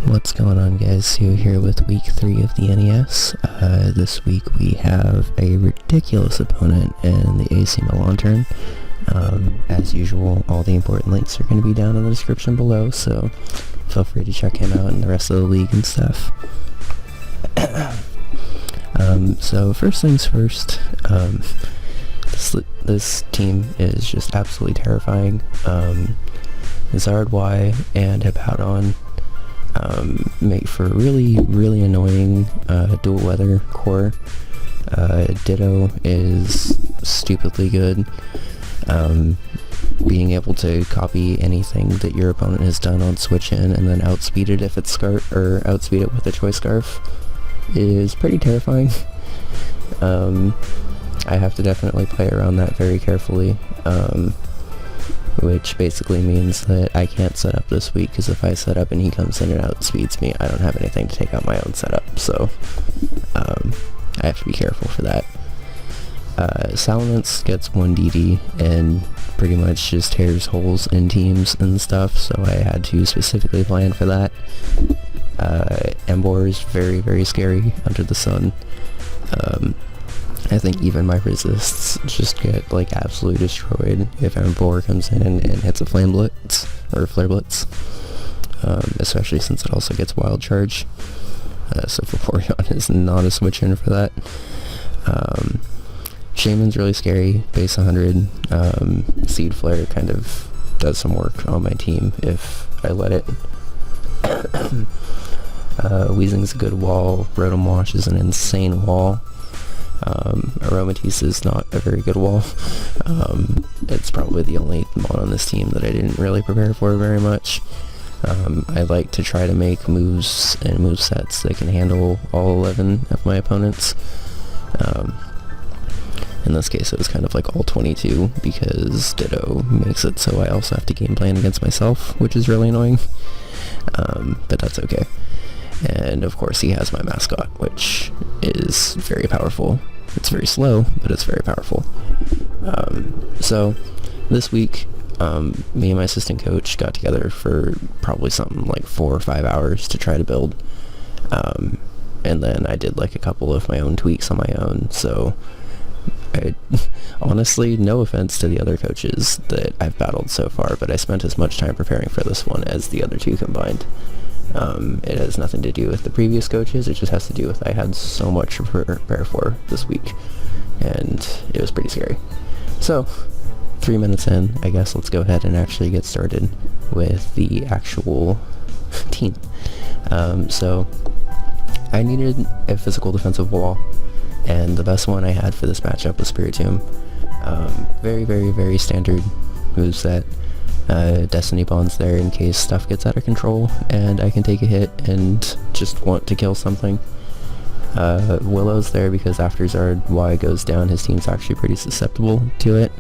What's going on, guys? Sue here with week 3 of the NES. This week we have a ridiculous opponent in the AC Milanturn. As usual, all the important links are going to be down in the description below, so feel free to check him out and the rest of the league and stuff. So first things first, this team is just absolutely terrifying. Charizard and Hippowdon make for a really annoying dual weather core. Ditto is stupidly good. Being able to copy anything that your opponent has done on switch in and then outspeed it if it's outspeed it with a choice scarf is pretty terrifying. I have to definitely play around that very carefully, which basically means that I can't set up this week, because if I set up and he comes in and outspeeds me, I don't have anything to take out my own setup, so I have to be careful for that. Salamence gets 1 DD and pretty much just tears holes in teams and stuff, so I had to specifically plan for that. Embor is very scary under the sun. I think even my resists just get like absolutely destroyed if Embor comes in and hits a Flame Blitz or Flare Blitz, especially since it also gets Wild Charge. So Vaporeon is not a switch in for that. Shaymin's really scary, base 100. Seed Flare kind of does some work on my team if I let it. Weezing's a good wall. Rotom-Wash is an insane wall. Aromatisse is not a very good wall. It's probably the only mon on this team that I didn't really prepare for very much. I like to try to make moves and movesets that can handle all 11 of my opponents. In this case it was kind of like all 22, because Ditto makes it so I also have to game plan against myself, which is really annoying. But that's okay. And of course he has my mascot, which is very powerful. It's very slow, but it's very powerful. So this week, me and my assistant coach got together for probably something like 4 or 5 hours to try to build. And then I did like a couple of my own tweaks on my own, so honestly, no offense to the other coaches that I've battled so far, but I spent as much time preparing for this one as the other two combined. It has nothing to do with the previous coaches, it just has to do with I had so much to prepare for this week, and it was pretty scary. So, 3 minutes in, I guess let's go ahead and actually get started with the actual team. So, I needed a physical defensive wall, and the best one I had for this matchup was Spiritomb. Very standard moveset. Destiny Bond's there in case stuff gets out of control and I can take a hit and just want to kill something. Willow's there because after Zard Y goes down, his team's actually pretty susceptible to it.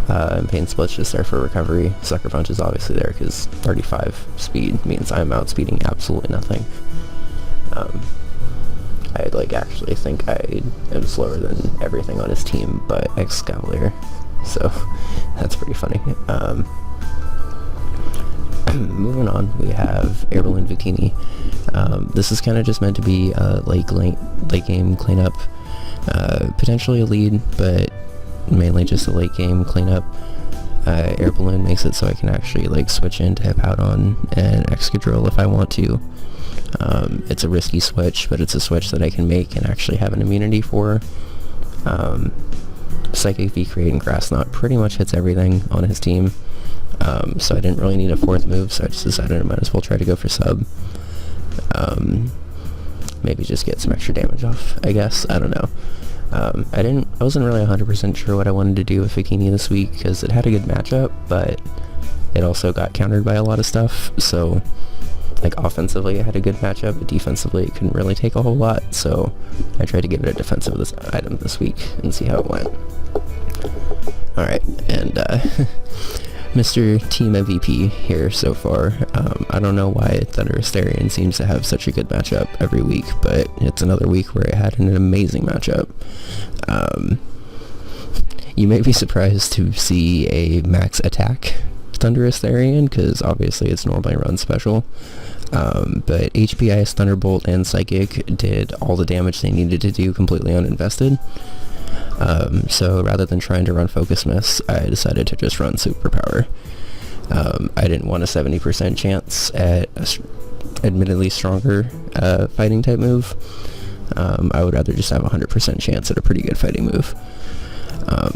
And Pain Split's just there for recovery. Sucker Punch is obviously there because 35 speed means I'm outspeeding absolutely nothing. I actually think I am slower than everything on his team but Escavaliers, so that's pretty funny. Moving on, we have Air Balloon Victini. This is kind of just meant to be a late game cleanup, potentially a lead, but mainly just a late game cleanup. Air Balloon makes it so I can actually switch into Hippowdon and Excadrill if I want to. It's a risky switch, but it's a switch that I can make and actually have an immunity for. Psychic V-Create and Grass Knot pretty much hits everything on his team. So I didn't really need a 4th move, so I just decided I might as well try to go for sub. Maybe just get some extra damage off, I guess. I don't know. I wasn't really 100% sure what I wanted to do with Victini this week, because it had a good matchup, but it also got countered by a lot of stuff, so offensively it had a good matchup, but defensively it couldn't really take a whole lot, so I tried to give it a defensive item this week and see how it went. Alright, and Mr. Team MVP here so far. I don't know why Thunder Asterion seems to have such a good matchup every week, but it's another week where it had an amazing matchup. You may be surprised to see a max attack Thunder Asterion, because obviously it's normally run special. But HP Ice, Thunderbolt, and Psychic did all the damage they needed to do completely uninvested. So rather than trying to run Focus Miss, I decided to just run Superpower. I didn't want a 70% chance at a admittedly stronger fighting type move. I would rather just have a 100% chance at a pretty good fighting move.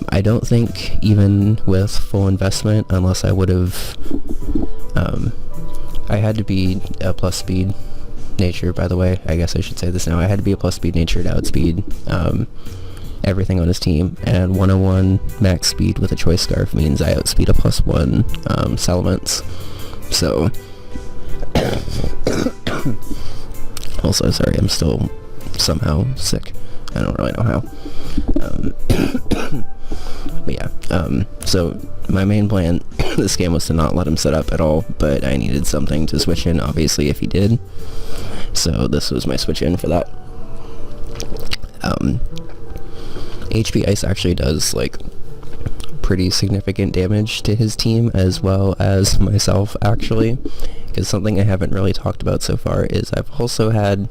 I don't think even with full investment, unless I would have... I had to be a plus speed nature, by the way. I guess I should say this now. I had to be a plus speed nature to outspeed everything on his team, and 101 max speed with a Choice Scarf means I outspeed a +1 Salamence. So... Also, sorry, I'm still somehow sick. I don't really know how. But yeah, so my main plan this game was to not let him set up at all, but I needed something to switch in, obviously, if he did. So this was my switch in for that. HP Ice actually does, like, pretty significant damage to his team, as well as myself, actually. Because something I haven't really talked about so far is I've also had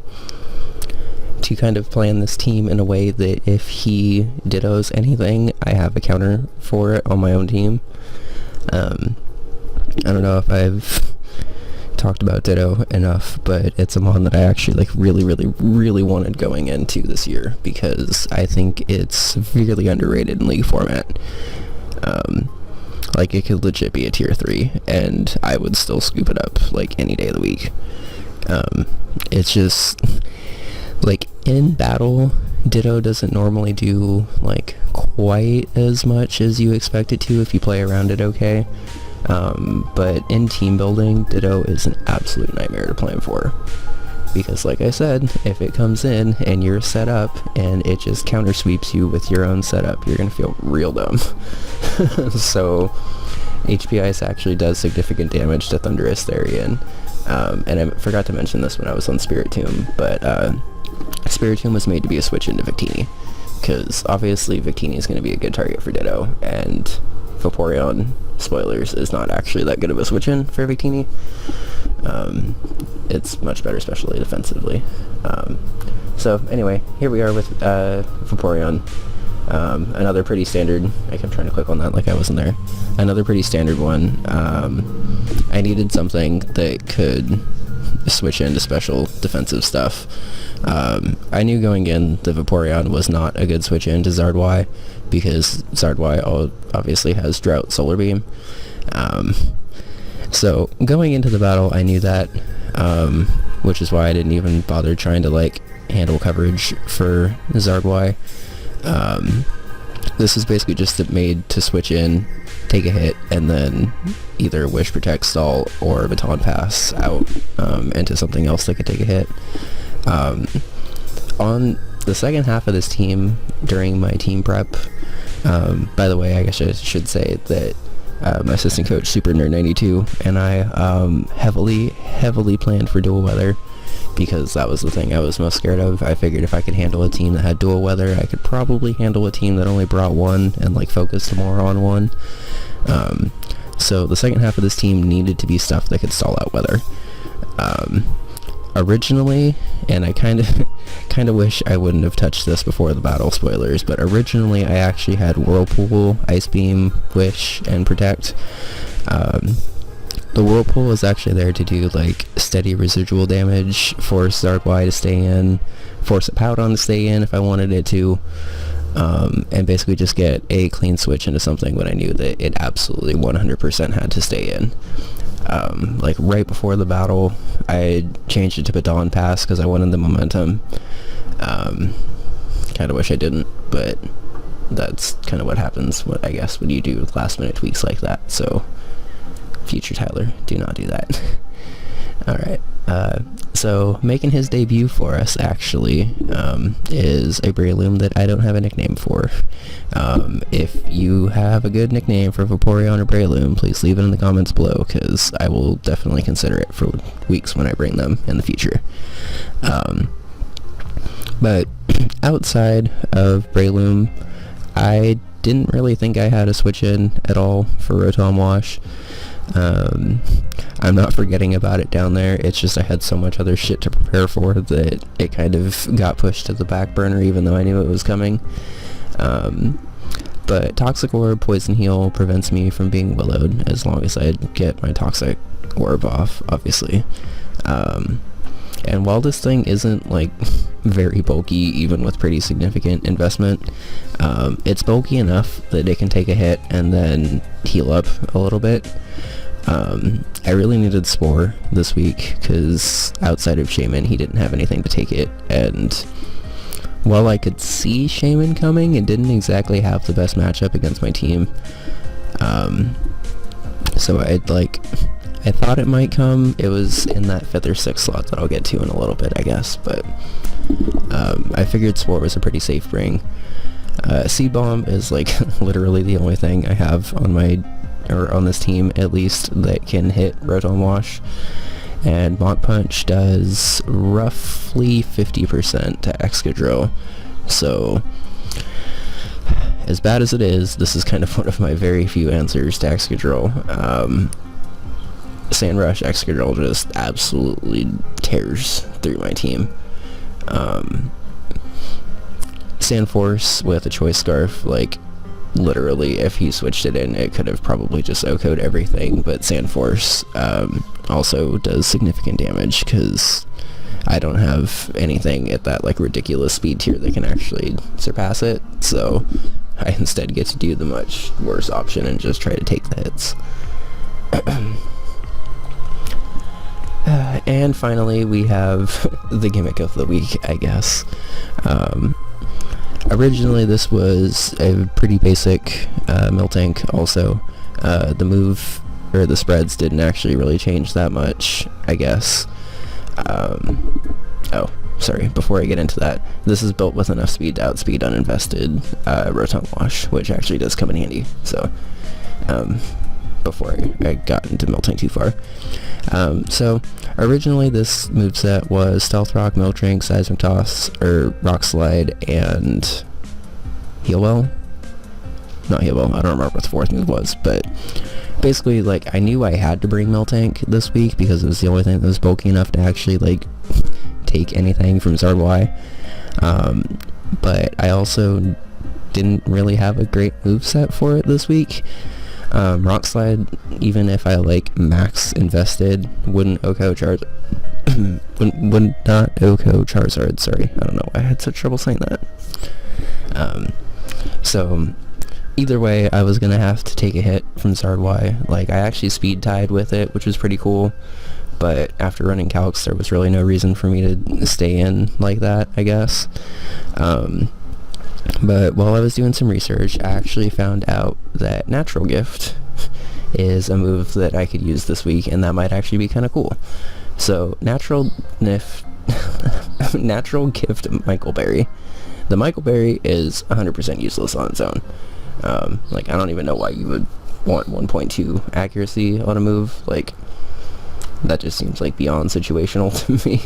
to kind of plan this team in a way that if he dittos anything, I have a counter for it on my own team. I don't know if I've talked about Ditto enough, but it's a mon that I actually like really wanted going into this year because I think it's severely underrated in League format. Like, it could legit be a tier 3, and I would still scoop it up, like, any day of the week. It's just, like, in battle, Ditto doesn't normally do, like, quite as much as you expect it to if you play around it okay. But in team building, Ditto is an absolute nightmare to plan for. Because, like I said, if it comes in and you're set up and it just counter sweeps you with your own setup, you're gonna feel real dumb. So, HP Ice actually does significant damage to Thundurus Therian. And I forgot to mention this when I was on Spiritomb, but Spiritomb was made to be a switch into Victini. Because obviously Victini is going to be a good target for Ditto, and Vaporeon, spoilers, is not actually that good of a switch in for Victini. It's much better especially defensively. So anyway, here we are with Vaporeon. Another pretty standard, I kept trying to click on that like I wasn't there. Another pretty standard one. I needed something that could switch into special defensive stuff. I knew going in the Vaporeon was not a good switch in to Zardwai, because Zardwai obviously has Drought Solar Beam. So going into the battle I knew that, which is why I didn't even bother trying to like handle coverage for Zardwai. This is basically just made to switch in, take a hit, and then either Wish, Protect, Stall, or Baton Pass out into something else that could take a hit. On the second half of this team, during my team prep, by the way, I guess I should say that my assistant coach, Super Nerd 92, and I heavily planned for dual weather, because that was the thing I was most scared of. I figured if I could handle a team that had dual weather, I could probably handle a team that only brought one and like focused more on one. So the second half of this team needed to be stuff that could stall out weather. Originally, and I kind of wish I wouldn't have touched this before the battle, spoilers, but originally I actually had Whirlpool, Ice Beam, Wish, and Protect. The Whirlpool is actually there to do like steady residual damage, force Zardwai to stay in, force Hippowdon to stay in if I wanted it to, and basically just get a clean switch into something when I knew that it absolutely 100% had to stay in. Like right before the battle, I changed it to Baton Pass because I wanted the momentum. Kind of wish I didn't, but that's kind of what happens, I guess, when you do last minute tweaks like that. So, future Tyler, do not do that. Alright, so making his debut for us, actually, is a Breloom that I don't have a nickname for. If you have a good nickname for Vaporeon or Breloom, please leave it in the comments below, because I will definitely consider it for weeks when I bring them in the future. But outside of Breloom, I didn't really think I had a switch in at all for Rotom-Wash. I'm not forgetting about it down there. It's just I had so much other shit to prepare for that it kind of got pushed to the back burner, even though I knew it was coming. But Toxic Orb, Poison Heal prevents me from being Willowed as long as I get my Toxic Orb off, obviously. And while this thing isn't, like, very bulky, even with pretty significant investment, it's bulky enough that it can take a hit and then heal up a little bit. I really needed Spore this week, because outside of Shaymin, he didn't have anything to take it, and while I could see Shaymin coming, it didn't exactly have the best matchup against my team. So I thought it might come. It was in that 5th or 6th slot that I'll get to in a little bit, I guess, but I figured Spore was a pretty safe bring. Seed Bomb is like literally the only thing I have on this team at least that can hit Rotom-Wash, and Mach Punch does roughly 50% to Excadrill. So as bad as it is, this is kind of one of my very few answers to Excadrill. Sandrush Excadrill just absolutely tears through my team. Sandforce with a Choice Scarf, like, literally, if he switched it in, it could have probably just OHKO'd everything, but Sandforce also does significant damage, because I don't have anything at that, like, ridiculous speed tier that can actually surpass it, so I instead get to do the much worse option and just try to take the hits. And finally, we have the gimmick of the week, I guess. Originally, this was a pretty basic Miltank also. The move, or the spreads, didn't actually really change that much, I guess. Oh, sorry, before I get into that, this is built with enough speed to outspeed uninvested Rotom-Wash, which actually does come in handy, so, before I got into Miltank too far. So, originally this moveset was Stealth Rock, Miltank, Seismic Toss, or Rock Slide, and Heal Well? Not Heal Well, I don't remember what the 4th move was, but basically, like, I knew I had to bring Miltank this week because it was the only thing that was bulky enough to actually, like, take anything from Zardwai. But I also didn't really have a great moveset for it this week. Rock Slide, even if I, like, max invested, wouldn't OHKO would not OHKO Charizard, sorry. I don't know why I had such trouble saying that. So, either way, I was gonna have to take a hit from Zardwai. Like, I actually speed tied with it, which was pretty cool, but after running calcs, there was really no reason for me to stay in like that, I guess. But while I was doing some research, I actually found out that Natural Gift is a move that I could use this week, and that might actually be kind of cool. So, Natural Gift Michael Berry. The Michael Berry is 100% useless on its own. Like, I don't even know why you would want 1.2 accuracy on a move. Like, that just seems like beyond situational to me.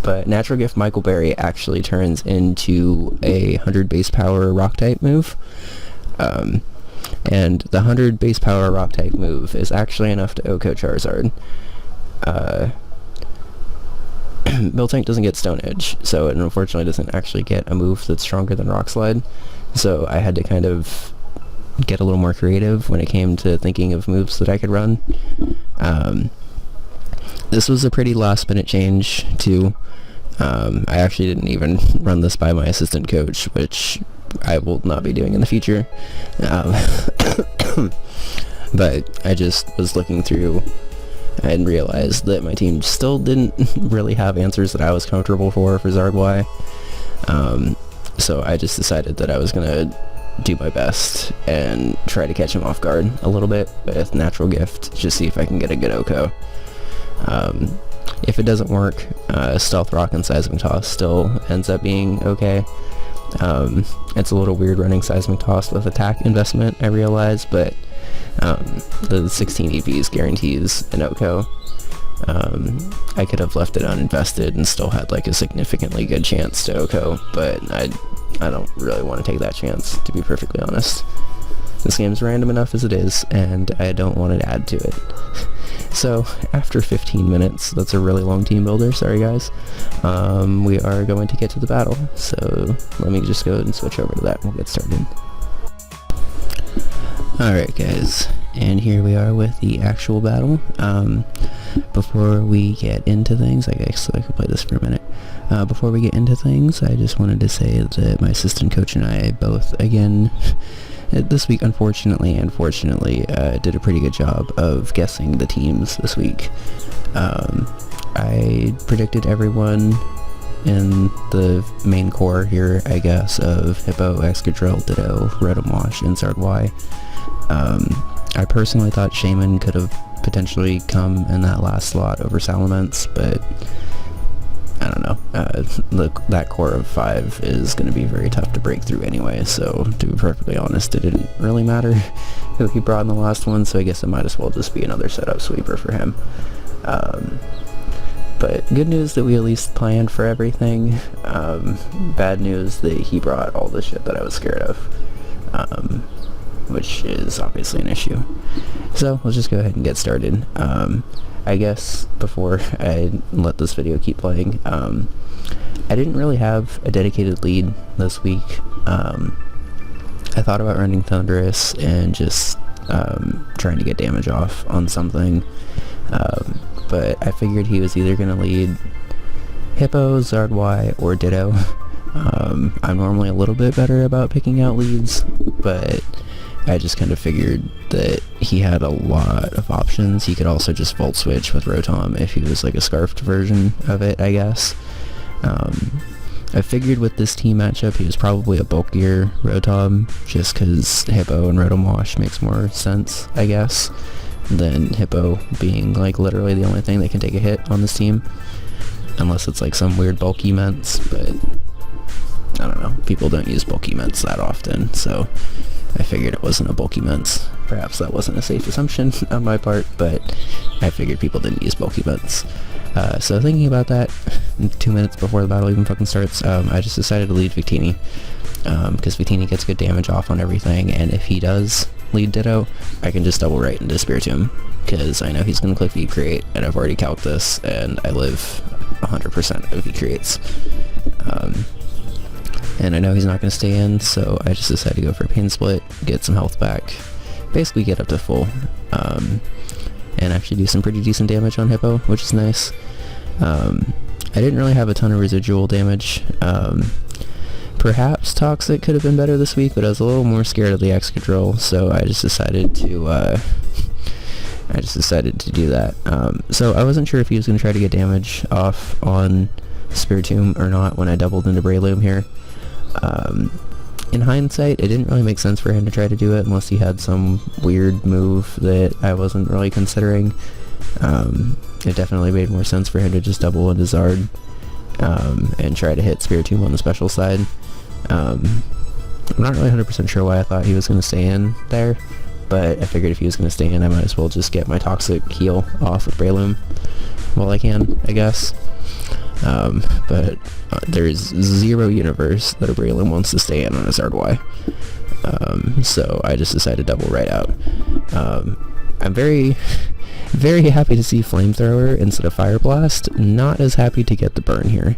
But Natural Gift Michael Berry actually turns into a 100 base power rock type move. And the 100 base power rock type move is actually enough to OHKO Charizard. Miltank doesn't get Stone Edge, so it unfortunately doesn't actually get a move that's stronger than Rock Slide. So I had to kind of get a little more creative when it came to thinking of moves that I could run. This was a pretty last minute change too. I actually didn't even run this by my assistant coach, which I will not be doing in the future. But I just was looking through and realized that my team still didn't really have answers that I was comfortable for Zardwai. So I just decided that I was gonna do my best and try to catch him off guard a little bit with Natural Gift, just see if I can get a good OHKO. If it doesn't work, Stealth Rock and Seismic Toss still ends up being okay. It's a little weird running Seismic Toss with attack investment, I realize, but the 16 EVs guarantees an OHKO. I could have left it uninvested and still had like a significantly good chance to OHKO, but I don't really want to take that chance, to be perfectly honest. This game's random enough as it is, and I don't want to add to it. So, after 15 minutes, that's a really long team builder, sorry guys, we are going to get to the battle. So, let me just go and switch over to that and we'll get started. Alright guys, and here we are with the actual battle. Before we get into things, I guess I could play this for a minute. Before we get into things, I just wanted to say that my assistant coach and I both, again, this week, unfortunately and fortunately, did a pretty good job of guessing the teams this week. I predicted everyone in the main core here, I guess, of Hippo, Excadrill, Ditto, Rotom-Wash, and Y. I personally thought Shaymin could have potentially come in that last slot over Salamence, but I don't know. That core of 5 is going to be very tough to break through anyway, so to be perfectly honest, it didn't really matter who he brought in the last one, so I guess it might as well just be another setup sweeper for him. But good news that we at least planned for everything. Bad news that he brought all the shit that I was scared of, which is obviously an issue. So let's just go ahead and get started. I guess before I let this video keep playing, I didn't really have a dedicated lead this week. I thought about running Thunderous and just trying to get damage off on something, but I figured he was either going to lead Hippo, Y, or Ditto. I'm normally a little bit better about picking out leads, but I just kind of figured that he had a lot of options. He could also just Volt Switch with Rotom if he was like a scarfed version of it, I guess. I figured with this team matchup he was probably a bulkier Rotom, just because Hippo and Rotom-Wash makes more sense, I guess, than Hippo being like literally the only thing that can take a hit on this team. Unless it's like some weird bulky Ments, but I don't know. People don't use bulky Ments that often, so I figured it wasn't a bulky Ments. Perhaps that wasn't a safe assumption on my part, but I figured people didn't use bulky Ments. So thinking about that, 2 minutes before the battle even fucking starts, I just decided to lead Victini, because Victini gets good damage off on everything, and if he does lead Ditto, I can just double right into Spiritomb, because I know he's going to click V-Create, and I've already calced this, and I live 100% of V-Creates. And I know he's not going to stay in, so I just decided to go for a Pain Split, get some health back, basically get up to full, and actually do some pretty decent damage on Hippo, which is nice. I didn't really have a ton of residual damage. Perhaps Toxic could have been better this week, but I was a little more scared of the Excadrill, so I just decided to do that. So I wasn't sure if he was going to try to get damage off on Spiritomb or not when I doubled into Breloom here. In hindsight, it didn't really make sense for him to try to do it unless he had some weird move that I wasn't really considering. It definitely made more sense for him to just double into Zard and try to hit Spiritomb on the special side. I'm not really 100% sure why I thought he was going to stay in there, but I figured if he was going to stay in, I might as well just get my Toxic heal off with Breloom while I can, I guess. But there's zero universe that a Breloom wants to stay in on a Zard Y. So I just decided to double right out. I'm very, very happy to see Flamethrower instead of Fire Blast. Not as happy to get the burn here.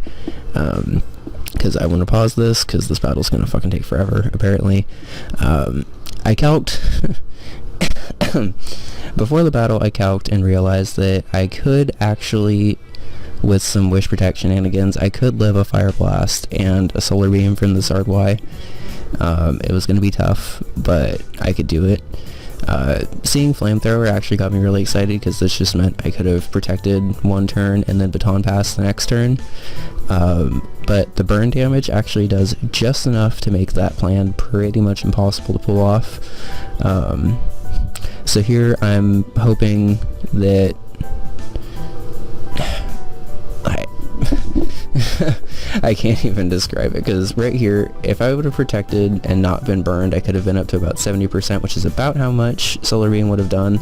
Because I want to pause this, because this battle's going to fucking take forever, apparently. I calced... Before the battle, I calced and realized that I could actually, with some Wish Protect shenanigans, I could live a Fire Blast and a Solar Beam from the Zard Y. It was going to be tough, but I could do it. Seeing Flamethrower actually got me really excited, because this just meant I could have protected one turn and then Baton Pass the next turn. But the burn damage actually does just enough to make that plan pretty much impossible to pull off. So here I'm hoping that I can't even describe it, because right here, if I would have protected and not been burned, I could have been up to about 70%, which is about how much Solar Beam would have done.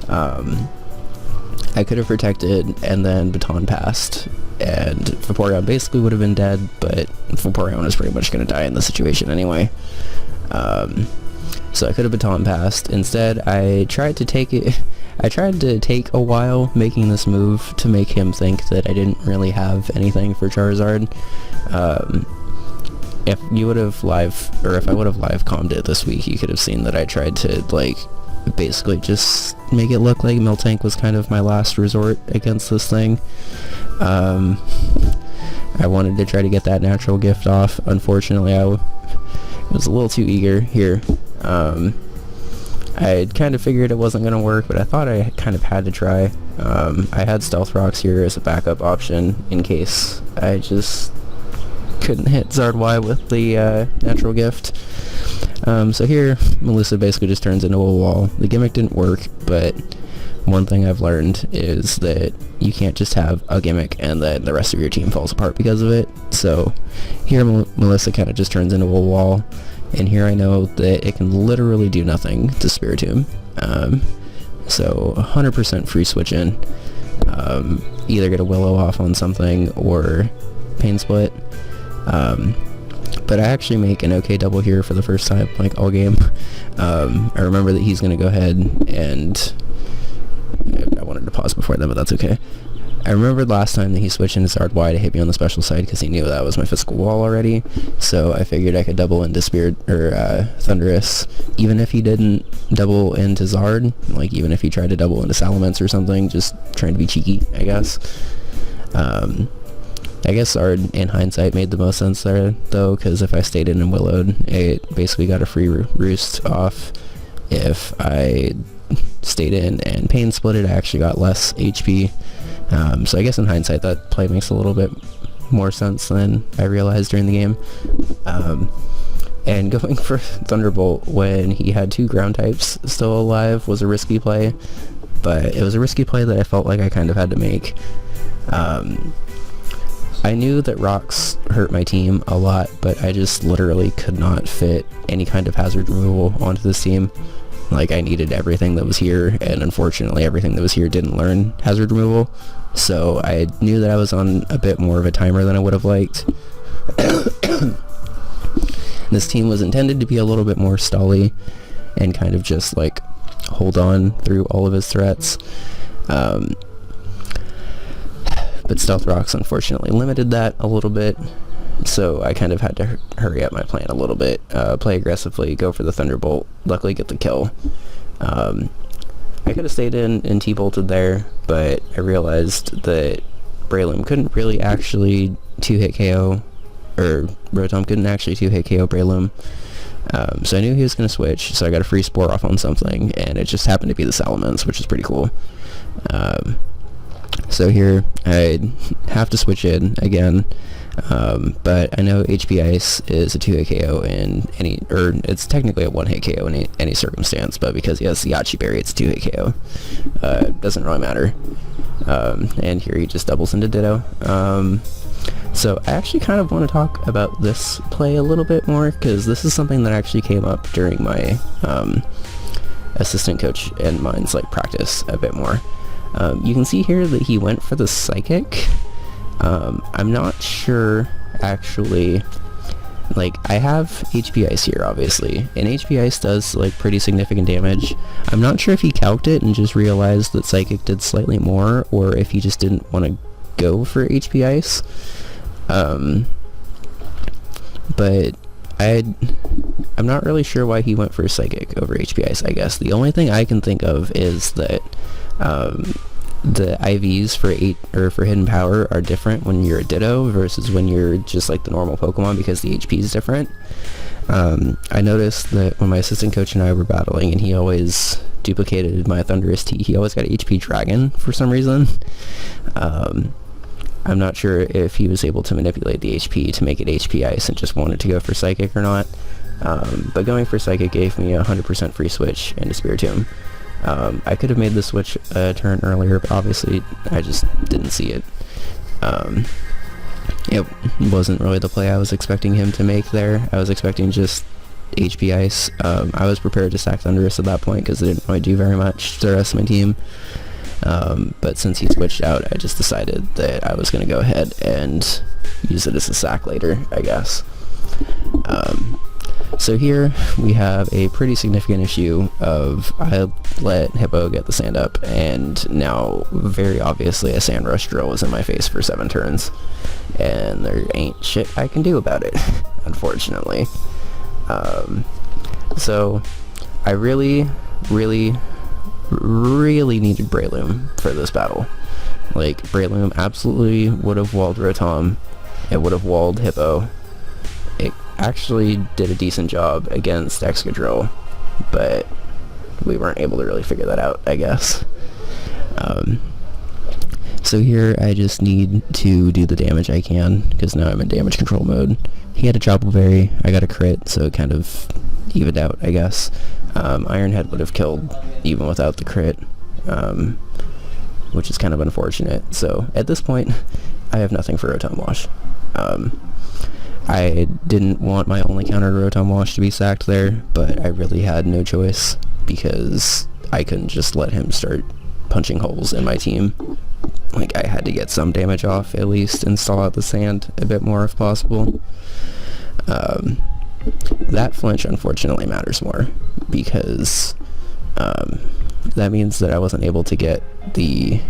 I could have protected and then Baton Passed, and Vaporeon basically would have been dead, but Vaporeon is pretty much going to die in this situation anyway. so I could have baton passed. Instead, I tried to take a while making this move to make him think that I didn't really have anything for Charizard. If I would have live commed it this week, you could have seen that I tried to, like, basically just make it look like Miltank was kind of my last resort against this thing. I wanted to try to get that natural gift off. Unfortunately, I was a little too eager here. I kind of figured it wasn't going to work, but I thought I kind of had to try. I had Stealth Rocks here as a backup option in case I just couldn't hit Zard-Y with the natural gift. So here, Melissa basically just turns into a wall. The gimmick didn't work, but one thing I've learned is that you can't just have a gimmick and then the rest of your team falls apart because of it. So here Melissa kind of just turns into a wall, and here I know that it can literally do nothing to Spiritomb. So 100% free switch in. Either get a Willow off on something or Pain Split. But I actually make an okay double here for the first time, like, all game. I remember that he's going to go ahead and... I wanted to pause before that, but that's okay. I remembered last time that he switched into Zard-Y to hit me on the special side because he knew that was my physical wall already, so I figured I could double into Thundurus, even if he didn't double into Zard, like even if he tried to double into Salamence or something, just trying to be cheeky, I guess. I guess Zard, in hindsight, made the most sense there, though, because if I stayed in and Willowed, it basically got a free roost off. If I stayed in and Pain Splitted, I actually got less HP. So I guess in hindsight that play makes a little bit more sense than I realized during the game. And going for Thunderbolt when he had two ground types still alive was a risky play, but it was a risky play that I felt like I kind of had to make. I knew that rocks hurt my team a lot, but I just literally could not fit any kind of hazard removal onto this team. Like, I needed everything that was here, and unfortunately everything that was here didn't learn hazard removal, so I knew that I was on a bit more of a timer than I would have liked. This team was intended to be a little bit more stally and kind of just, like, hold on through all of his threats. But Stealth Rocks unfortunately limited that a little bit, so I kind of had to hurry up my plan a little bit, play aggressively, go for the Thunderbolt, luckily get the kill. I could have stayed in and T-bolted there, but I realized that Breloom couldn't really actually 2-hit KO, or Rotom couldn't actually 2-hit KO Breloom. So I knew he was going to switch, so I got a free Spore off on something, and it just happened to be the Salamence, which is pretty cool. So here, I'd have to switch in again, but I know HP Ice is a 2-hit KO in any, or it's technically a 1-hit KO in any circumstance, but because he has the Yachi Berry, it's a 2-hit KO. Doesn't really matter. And here he just doubles into Ditto. So I actually kind of want to talk about this play a little bit more, because this is something that actually came up during my assistant coach and mine's like practice a bit more. You can see here that he went for the Psychic. I'm not sure, actually, like, I have HP Ice here, obviously, and HP Ice does, like, pretty significant damage. I'm not sure if he calced it and just realized that Psychic did slightly more, or if he just didn't want to go for HP Ice. But I'm not really sure why he went for Psychic over HP Ice, I guess. The only thing I can think of is that the IVs for Hidden Power are different when you're a Ditto versus when you're just like the normal Pokemon, because the HP is different. I noticed that when my assistant coach and I were battling and he always duplicated my Thundurus T, he always got HP Dragon for some reason. I'm not sure if he was able to manipulate the HP to make it HP Ice and just wanted to go for Psychic or not. But going for Psychic gave me a 100% free switch into Spiritomb. I could have made the switch a turn earlier, but obviously I just didn't see it. It wasn't really the play I was expecting him to make there. I was expecting just HP Ice. I was prepared to stack Thundurus at that point because it didn't really do very much to the rest of my team. But since he switched out, I just decided that I was going to go ahead and use it as a sack later, I guess. So here we have a pretty significant issue of I let Hippo get the sand up, and now very obviously a sand rush drill was in my face for 7 turns, and there ain't shit I can do about it, unfortunately. So I really needed Breloom for this battle. Like, Breloom absolutely would have walled Rotom, it would have walled Hippo. It actually did a decent job against Excadrill, but we weren't able to really figure that out, I guess. So here I just need to do the damage I can, because now I'm in damage control mode. He had a Chople Berry, I got a crit, so it kind of evened out, I guess. Iron Head would have killed even without the crit, which is kind of unfortunate. So at this point, I have nothing for Rotom-Wash. I didn't want my only counter to Rotom-Wash to be sacked there, but I really had no choice because I couldn't just let him start punching holes in my team. Like, I had to get some damage off at least and stall out the sand a bit more if possible. That flinch unfortunately matters more because that means that I wasn't able to get the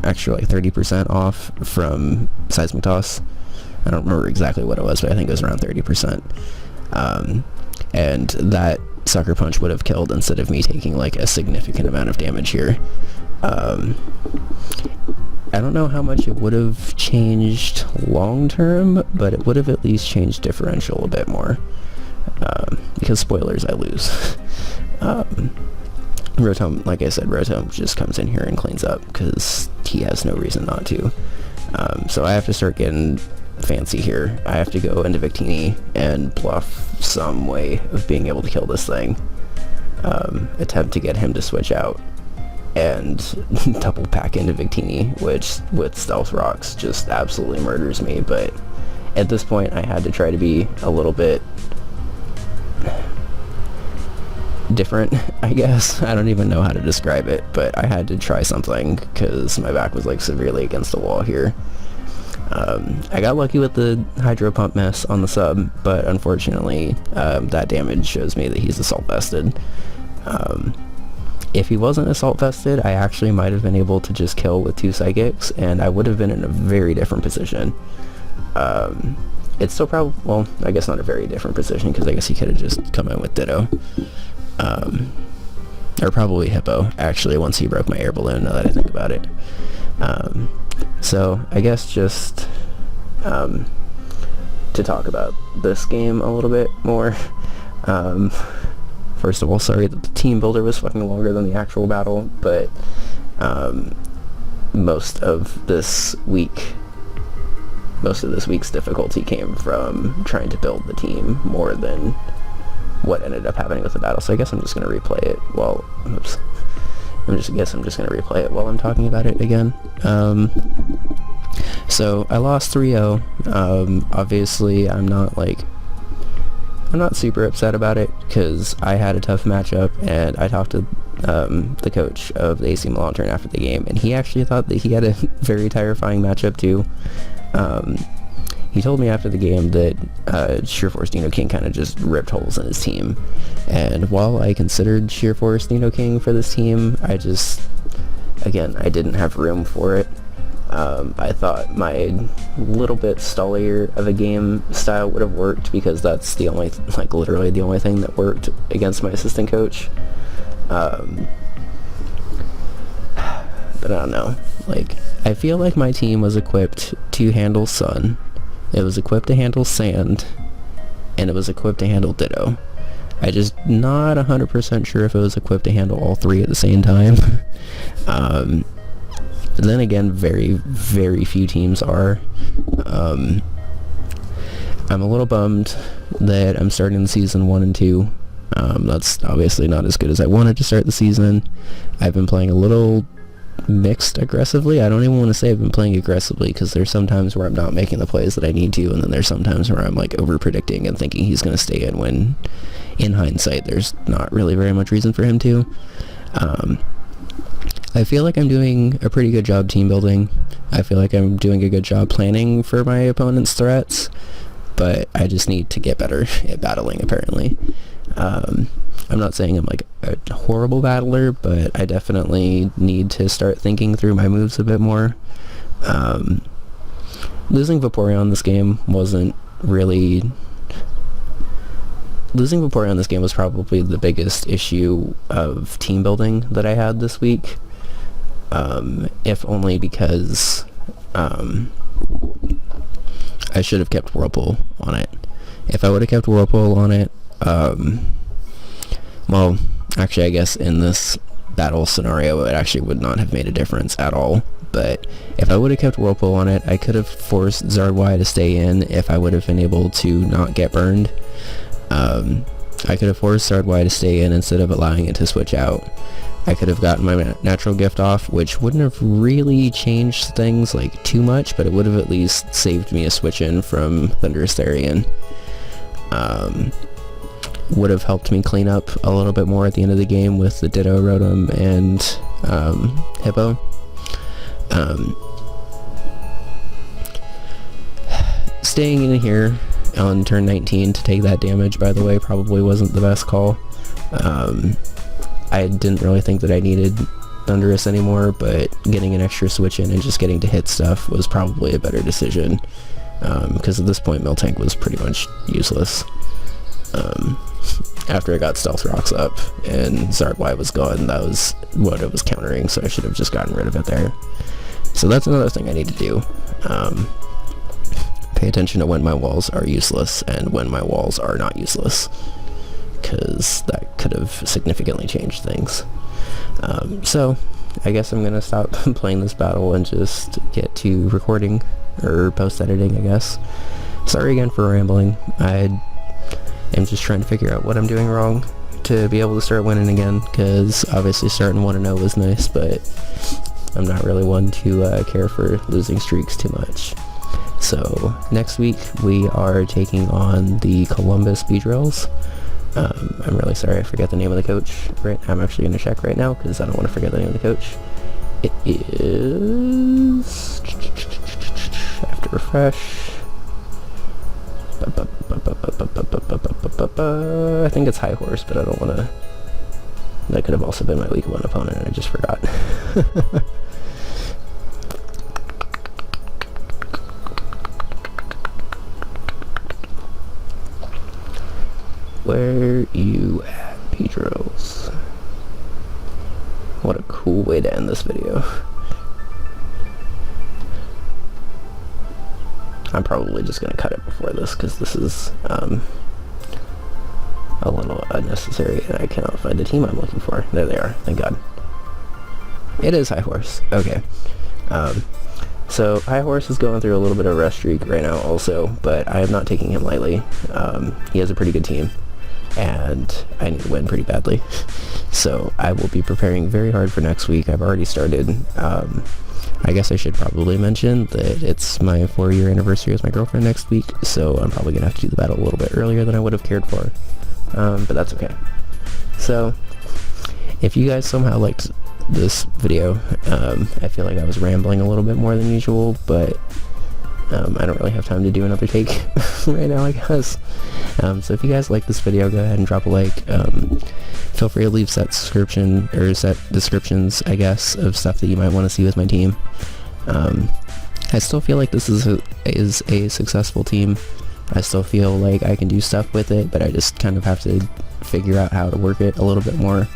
extra like 30% off from Seismic Toss. I don't remember exactly what it was, but I think it was around 30%. And that Sucker Punch would have killed instead of me taking like a significant amount of damage here. I don't know how much it would have changed long term, but it would have at least changed differential a bit more. Because spoilers, I lose. Rotom, like I said, Rotom just comes in here and cleans up because he has no reason not to. So I have to start getting fancy here. I have to go into Victini and bluff some way of being able to kill this thing. Attempt to get him to switch out and double pack into Victini, which with Stealth Rocks just absolutely murders me. But at this point I had to try to be a little bit different, I guess. I don't even know how to describe it, but I had to try something because my back was like severely against the wall here. I got lucky with the Hydro Pump mess on the sub, but unfortunately that damage shows me that he's Assault Vested. If he wasn't Assault Vested, I actually might have been able to just kill with 2 Psychics, and I would have been in a very different position. It's still probably, well, I guess not a very different position, because I guess he could have just come in with Ditto. Or probably Hippo, actually, once he broke my air balloon, now that I think about it. So, I guess just to talk about this game a little bit more. First of all, sorry that the team builder was fucking longer than the actual battle, but most of this week's difficulty came from trying to build the team more than what ended up happening with the battle. So I guess I'm just going to replay it while... Oops. I'm just going to replay it while I'm talking about it again. So I lost 3-0. Obviously, I'm not super upset about it because I had a tough matchup, and I talked to the coach of the AC Milanturn after the game, and he actually thought that he had a very terrifying matchup too. He told me after the game that Sheer Force Dino King kind of just ripped holes in his team, and while I considered Sheer Force Dino King for this team, I didn't have room for it. I thought my little bit stallier of a game style would have worked because that's the only, literally the only thing that worked against my assistant coach. But I don't know. I feel like my team was equipped to handle Sun, it was equipped to handle Sand, and it was equipped to handle Ditto. I just not 100% sure if it was equipped to handle all 3 at the same time. Then again, very, very few teams are. I'm a little bummed that I'm starting the season 1 and 2. That's obviously not as good as I wanted to start the season. I've been playing a little mixed aggressively. I don't even want to say I've been playing aggressively because there's some times where I'm not making the plays that I need to, and then there's some times where I'm over predicting and thinking he's going to stay in when in hindsight there's not really very much reason for him to. I feel like I'm doing a pretty good job team building. I feel like I'm doing a good job planning for my opponent's threats. but I just need to get better at battling, apparently. I'm not saying I'm like a horrible battler, but I definitely need to start thinking through my moves a bit more. Losing Vaporeon this game wasn't really... Losing Vaporeon this game was probably the biggest issue of team building that I had this week. If only because I should have kept Whirlpool on it. If I would have kept Whirlpool on it, well, actually I guess in this battle scenario it actually would not have made a difference at all. But if I would have kept Whirlpool on it, I could have forced Zardwai to stay in if I would have been able to not get burned. I could have forced Zardwai to stay in instead of allowing it to switch out. I could have gotten my natural gift off, which wouldn't have really changed things like too much, but it would have at least saved me a switch in from Thunderous Therian. Would have helped me clean up a little bit more at the end of the game with the Ditto, Rotom, and Hippo. Staying in here on turn 19 to take that damage, by the way, probably wasn't the best call. I didn't really think that I needed Thundurus anymore, but getting an extra switch in and just getting to hit stuff was probably a better decision, because at this point Miltank was pretty much useless. After I got Stealth Rocks up and Zardwai was gone, that was what it was countering, so I should have just gotten rid of it there. So that's another thing I need to do. Pay attention to when my walls are useless and when my walls are not useless, because that could have significantly changed things. So I guess I'm gonna stop playing this battle and just get to recording, or post-editing, I guess. Sorry again for rambling. I am just trying to figure out what I'm doing wrong to be able to start winning again, because obviously starting 1-0 was nice, but I'm not really one to care for losing streaks too much. So next week we are taking on the Columbus Beedrills. I'm really sorry I forget the name of the coach. I'm actually going to check right now because I don't want to forget the name of the coach. It is... I have to refresh. I think it's High Horse, but I don't want to... That could have also been my week 1 opponent and I just forgot. Where you at, Pedros? What a cool way to end this video. I'm probably just going to cut it before this, because this is a little unnecessary, and I cannot find the team I'm looking for. There they are, thank God. It is High Horse, okay. So High Horse is going through a little bit of a rest streak right now also, but I am not taking him lightly. He has a pretty good team, and I need to win pretty badly. So I will be preparing very hard for next week. I've already started. I guess I should probably mention that it's my 4-year anniversary with my girlfriend next week, so I'm probably going to have to do the battle a little bit earlier than I would have cared for. But that's okay. So if you guys somehow liked this video, I feel like I was rambling a little bit more than usual, but I don't really have time to do another take right now, I guess. So if you guys like this video, go ahead and drop a like. Feel free to leave set descriptions, I guess, of stuff that you might want to see with my team. I still feel like this is a successful team. I still feel like I can do stuff with it, but I just kind of have to figure out how to work it a little bit more.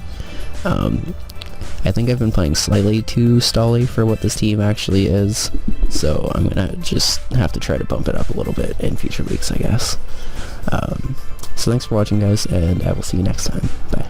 I think I've been playing slightly too stally for what this team actually is, so I'm gonna just have to try to bump it up a little bit in future weeks, I guess. So thanks for watching, guys, and I will see you next time. Bye.